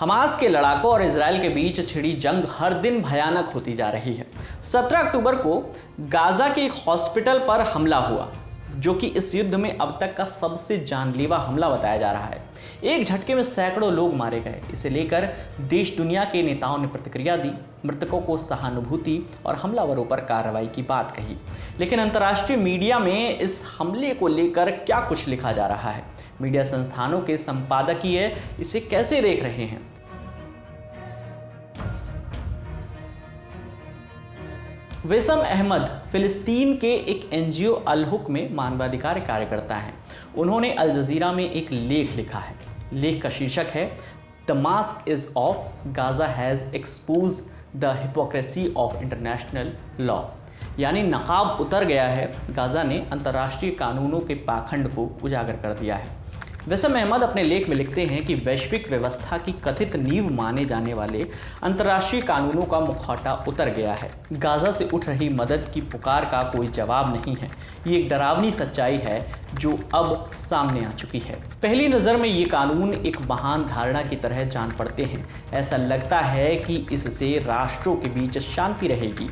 Hamas के लड़ाकों और इजराइल के बीच छिड़ी जंग हर दिन भयानक होती जा रही है। 17 अक्टूबर को गाजा के एक हॉस्पिटल पर हमला हुआ, जो कि इस युद्ध में अब तक का सबसे जानलेवा हमला बताया जा रहा है। एक झटके में सैकड़ों लोग मारे गए। इसे लेकर देश दुनिया के नेताओं ने प्रतिक्रिया दी, मृतकों को सहानुभूति और हमलावरों पर कार्रवाई की बात कही। लेकिन अंतर्राष्ट्रीय मीडिया में इस हमले को लेकर क्या कुछ लिखा जा रहा है? मीडिया संस्थानों के संपादकीय इसे कैसे देख रहे हैं? विसम अहमद फिलिस्तीन के एक एनजीओ अल हुक में मानवाधिकार कार्यकर्ता हैं। उन्होंने अल जजीरा में एक लेख लिखा है। लेख का शीर्षक है the mask is of, Gaza has expose the hypocrisy of international law, यानी नकाब उतर गया है, गाजा ने अंतर्राष्ट्रीय कानूनों के पाखंड को उजागर कर दिया है। विसम अहमद अपने लेख में लिखते हैं कि वैश्विक व्यवस्था की कथित नींव माने जाने वाले अंतर्राष्ट्रीय कानूनों का मुखौटा उतर गया है। गाजा से उठ रही मदद की पुकार का कोई जवाब नहीं है। ये एक डरावनी सच्चाई है जो अब सामने आ चुकी है। पहली नज़र में ये कानून एक महान धारणा की तरह जान पड़ते हैं। ऐसा लगता है कि इससे राष्ट्रों के बीच शांति रहेगी,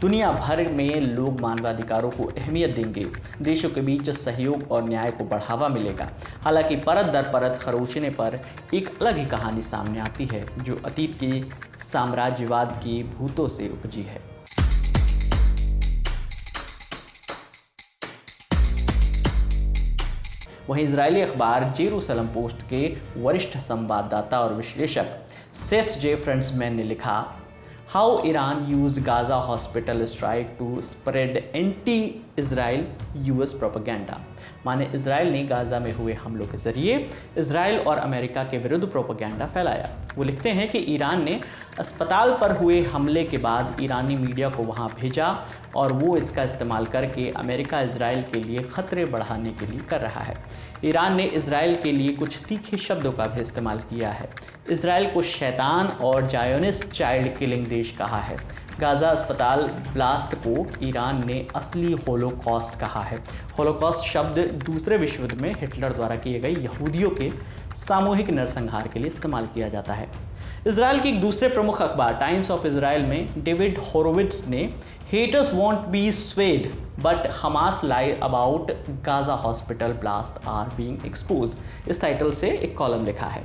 दुनिया भर में लोग मानवाधिकारों को अहमियत देंगे, देशों के बीच सहयोग और न्याय को बढ़ावा मिलेगा। हालांकि परत दर परत खरोंचने पर एक अलग ही कहानी सामने आती है, जो अतीत के साम्राज्यवाद के भूतों से उपजी है। वहीं इजरायली अखबार जेरूसलम पोस्ट के वरिष्ठ संवाददाता और विश्लेषक सेथ जे फ्रेंड्समैन ने लिखा, How Iran used Gaza hospital strike to spread anti-Israel US propaganda। माने इजराइल ने गाजा में हुए हमलों के जरिए इजराइल और अमेरिका के विरुद्ध प्रोपेगेंडा फैलाया। वो लिखते हैं कि ईरान ने अस्पताल पर हुए हमले के बाद ईरानी मीडिया को वहां भेजा और वो इसका इस्तेमाल करके अमेरिका इजराइल के लिए खतरे बढ़ाने के लिए कर रहा है। ईरान ने इजराइल के लिए कुछ तीखे शब्दों का भी इस्तेमाल किया है। इजराइल को शैतान और जायोनिस्ट चाइल्ड किलिंग देश कहा है। गाजा अस्पताल ब्लास्ट को ईरान ने असली होलोकॉस्ट कहा है। होलोकॉस्ट शब्द दूसरे विश्व युद्ध में हिटलर द्वारा किए गए यहूदियों के सामूहिक नरसंहार के लिए इस्तेमाल किया जाता है। इजराइल के एक दूसरे प्रमुख अखबार टाइम्स ऑफ इजराइल में डेविड होरोविट्स ने haters won't be swayed but Hamas lie about Gaza hospital blast are being exposed, इस टाइटल से एक कॉलम लिखा है।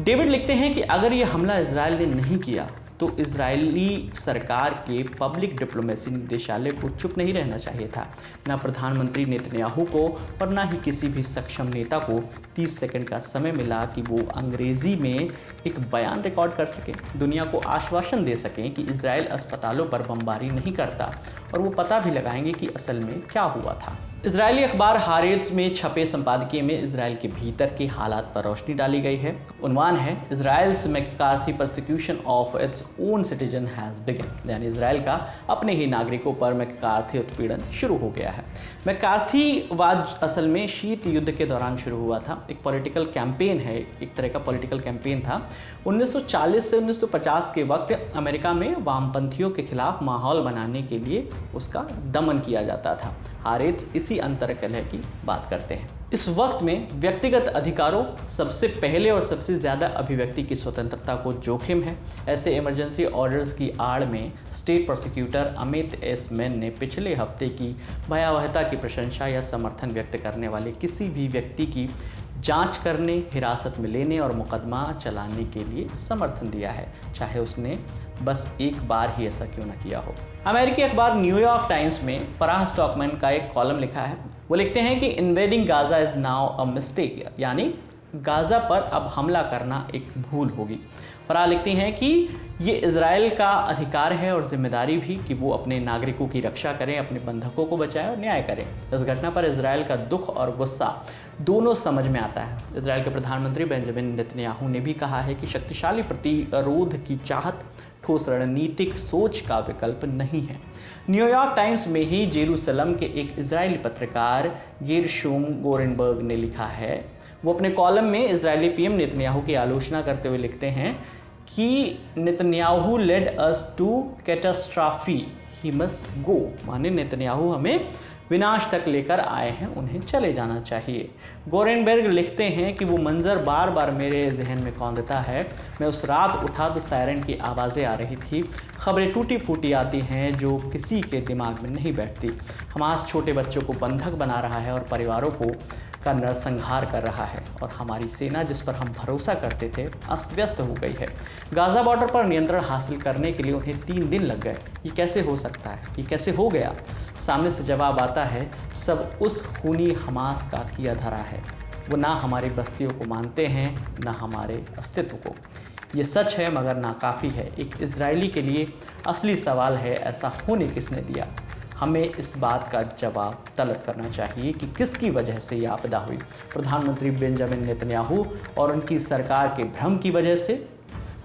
डेविड लिखते हैं कि अगर ये हमला इजराइल ने नहीं किया तो इजरायली सरकार के पब्लिक डिप्लोमेसी निदेशालय को चुप नहीं रहना चाहिए था। ना प्रधानमंत्री नेतन्याहू को और ना ही किसी भी सक्षम नेता को 30 सेकंड का समय मिला कि वो अंग्रेजी में एक बयान रिकॉर्ड कर सकें, दुनिया को आश्वासन दे सकें कि इजराइल अस्पतालों पर बमबारी नहीं करता, और वो पता भी लगाएंगे कि असल में क्या हुआ था। इजरायली अखबार हारेट्स में छपे संपादकीय में इजराइल के भीतर के हालात पर रोशनी डाली गई है। उन्वान है Israel's McCarthy persecution of its own citizen has begun, यानी इजराइल का अपने ही नागरिकों पर मैकार्थी उत्पीड़न शुरू हो गया है। मैकार्थीवाद असल में शीत युद्ध के दौरान शुरू हुआ था। एक पॉलिटिकल कैंपेन है, एक तरह का पॉलिटिकल कैंपेन था। 1940 से 1950 के वक्त अमेरिका में वामपंथियों के खिलाफ माहौल बनाने के लिए उसका दमन किया जाता था। हारेट्स इसी अंतर्कलह की बात करते हैं। इस वक्त में व्यक्तिगत अधिकारों सबसे पहले और सबसे ज़्यादा अभिव्यक्ति की स्वतंत्रता को जोखिम है। ऐसे इमरजेंसी ऑर्डर्स की आड़ में state prosecutor Amit S man ने पिछले हफ्ते की भयावहता की प्रशंसा या समर्थन व्यक्त करने वाले किसी भी व्यक्ति की जांच करने, हिरासत में लेने और मुकदमा चलाने के लिए समर्थन दिया है, चाहे उसने बस एक बार ही ऐसा क्यों ना किया हो। अमेरिकी अखबार न्यूयॉर्क टाइम्स में फराह स्टॉकमैन का एक कॉलम लिखा है। वो लिखते हैं कि invading Gaza is now a mistake, यानी गाजा पर अब हमला करना एक भूल होगी। फराह लिखती हैं कि ये इजराइल का अधिकार है और जिम्मेदारी भी कि वो अपने नागरिकों की रक्षा करें, अपने बंधकों को बचाएं और न्याय करें। इस घटना पर इजराइल का दुख और गुस्सा दोनों समझ में आता है। इजराइल के प्रधानमंत्री बेंजामिन नेतन्याहू ने भी कहा है कि शक्तिशाली प्रतिरोध की चाहत ठोस रणनीतिक सोच का विकल्प नहीं है। न्यूयॉर्क टाइम्स में ही जेरूसलम के एक इजरायली पत्रकार गेरशोम गोरेनबर्ग ने लिखा है, वो अपने कॉलम में इजरायली पीएम नेतन्याहू की आलोचना करते हुए लिखते हैं कि Netanyahu led us to catastrophe, he must go, माने नेतन्याहू हमें विनाश तक लेकर आए हैं उन्हें चले जाना चाहिए। गोरेनबर्ग लिखते हैं कि वो मंजर बार बार मेरे जहन में कौंधता है। मैं उस रात उठा तो सायरन की आवाज़ें आ रही थी। खबरें टूटी फूटी आती हैं जो किसी के दिमाग में नहीं बैठती। हमास छोटे बच्चों को बंधक बना रहा है और परिवारों को का नरसंहार कर रहा है, और हमारी सेना जिस पर हम भरोसा करते थे अस्त व्यस्त हो गई है। गाज़ा बॉर्डर पर नियंत्रण हासिल करने के लिए उन्हें 3 दिन लग गए। ये कैसे हो सकता है? ये कैसे हो गया? सामने से जवाब आता है, सब उस खूनी हमास का किया धरा है। वो ना हमारी बस्तियों को मानते हैं, ना हमारे अस्तित्व को। ये सच है मगर नाकाफ़ी है। एक इजरायली के लिए असली सवाल है, ऐसा होने किसने दिया? हमें इस बात का जवाब तलब करना चाहिए कि किसकी वजह से ये आपदा हुई। प्रधानमंत्री बेंजामिन नेतन्याहू और उनकी सरकार के भ्रम की वजह से?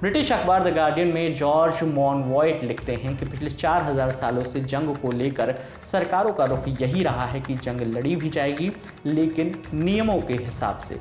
ब्रिटिश अखबार द गार्डियन में जॉर्ज मॉनवॉइट लिखते हैं कि पिछले 4000 सालों से जंग को लेकर सरकारों का रुख यही रहा है कि जंग लड़ी भी जाएगी, लेकिन नियमों के हिसाब से।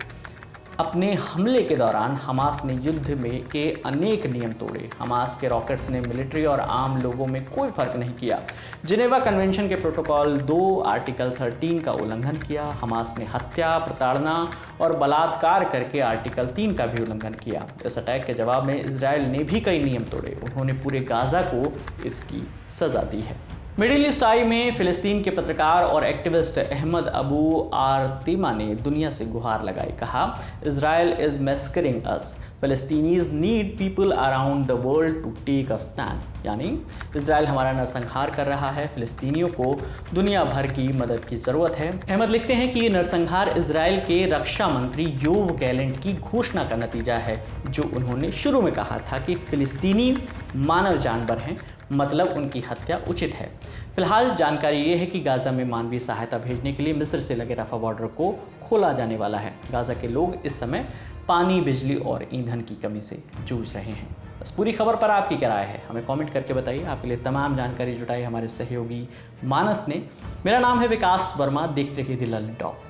अपने हमले के दौरान हमास ने युद्ध में के अनेक नियम तोड़े। हमास के रॉकेट्स ने मिलिट्री और आम लोगों में कोई फर्क नहीं किया। जिनेवा कन्वेंशन के प्रोटोकॉल 2 आर्टिकल 13 का उल्लंघन किया। हमास ने हत्या, प्रताड़ना और बलात्कार करके आर्टिकल 3 का भी उल्लंघन किया। इस अटैक के जवाब में इजराइल ने भी कई नियम तोड़े। उन्होंने पूरे गाज़ा को इसकी सज़ा दी है। मिडिल ईस्ट आई में फ़िलिस्तीन के पत्रकार और एक्टिविस्ट अहमद अबू आरतीमा ने दुनिया से गुहार लगाई। कहा, Israel is massacring us, Palestinians need people around the world to take a stand. यानी इजराइल हमारा नरसंहार कर रहा है, फ़िलिस्तीनियों को दुनिया भर की मदद की ज़रूरत है। अहमद लिखते हैं कि ये नरसंहार इजराइल के रक्षा मंत्री योव गैलेंट की घोषणा का नतीजा है, जो उन्होंने शुरू में कहा था कि फ़िलिस्तीनी मानव जानवर हैं, मतलब उनकी हत्या उचित है। फिलहाल जानकारी ये है कि गाज़ा में मानवीय सहायता भेजने के लिए मिस्र से लगे रफा बॉर्डर को खोला जाने वाला है। गाज़ा के लोग इस समय पानी, बिजली और ईंधन की कमी से जूझ रहे हैं। बस पूरी खबर पर आपकी क्या राय है, हमें कमेंट करके बताइए। आपके लिए तमाम जानकारी जुटाई हमारे सहयोगी मानस ने। मेरा नाम है विकास वर्मा, देखते रहिए द लर्निंग टॉक।